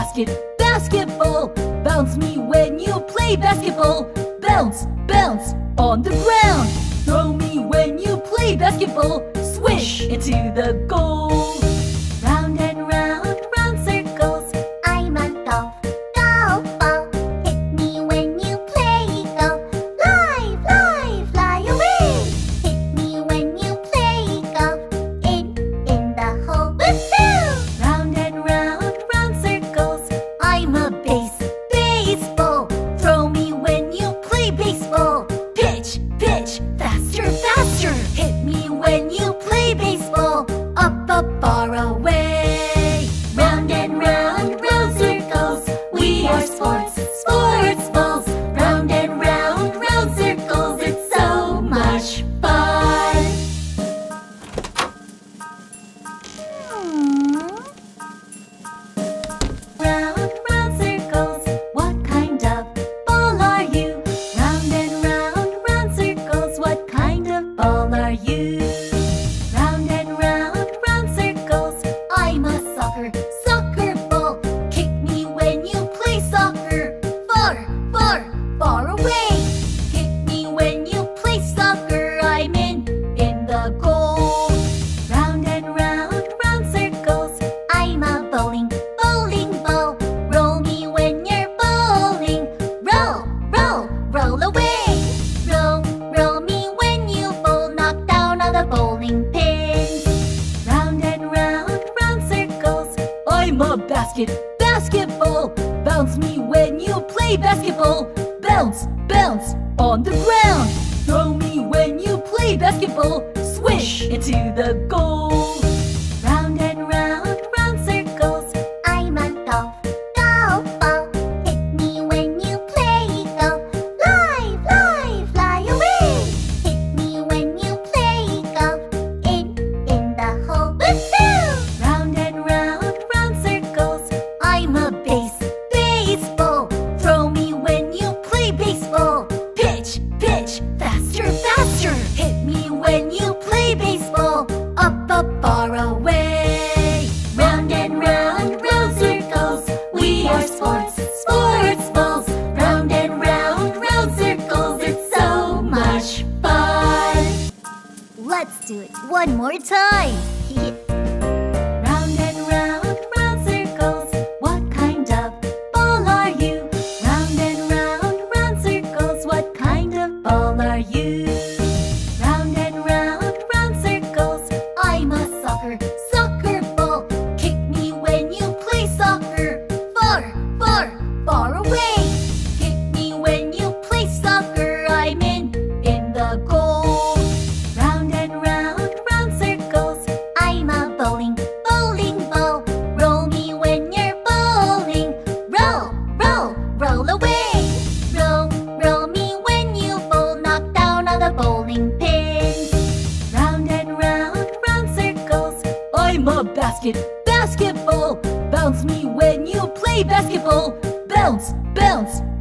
basket, basketball. Bounce me when you play basketball. Bounce, bounce on the ground. Throw me when you play basketball. Swish into the goal. Round and round, round circles. I'm a golf, golf ball. Hit me when you play golf. Fly, fly, fly away. Hit me when you play golf. In the hole. Woohoo! Round and round circles. I'm a baseball. Throw me when you play baseball. Pitch, pitch, faster, faster. Hit me when you play baseball. Up, up, far away. Round and round circles. We are sports balls. Round and round circles. It's so much fun. Round circles. What kind of ball are you? Round and round circles. What kind of ball are you? Round and round circles. I'm a soccer ball. Kick me when you play soccer. Far away. Kick me when you play soccer. I'm in the goal. Round and round circles. I'm a bowling ball. Roll me when you're bowling. Roll away. Roll me when you bowl. Knock down all the bowling pins. Round and round circles. I'm a basketball. Bounce me when you play basketball. Bounce, bounce on the ground. Throw me when you play basketball. Swish into the goal. Round and round circles. I'm a golf ball. Hit me when you play golf. Fly, fly, fly away. Hit me when you play golf. In the hole. Woohoo! Round and round circles. I'm a baseball. Throw me when you play baseball. Pitch, pitch, faster, faster. Hit me when you play baseball. Up, up, far away. Round and round circles. We are sports balls. Round and round circles. It's so much fun. Let's do it one more time. Round and round circles. What kind of ball are you? Round and round circles. What kind of ball are you? Round and round circles. I'm a soccer ball. Kick me when you play soccer. Far away. Kick me when you play soccer. I'm in the goal. Round and round circles. I'm a bowling ball. Roll me when you're bowling. Roll away. Roll me when you bowl. Knock down all the bowling pins. Round and round circles. I'm a basketball. Bounce me when you play basketball. Bounce, bounce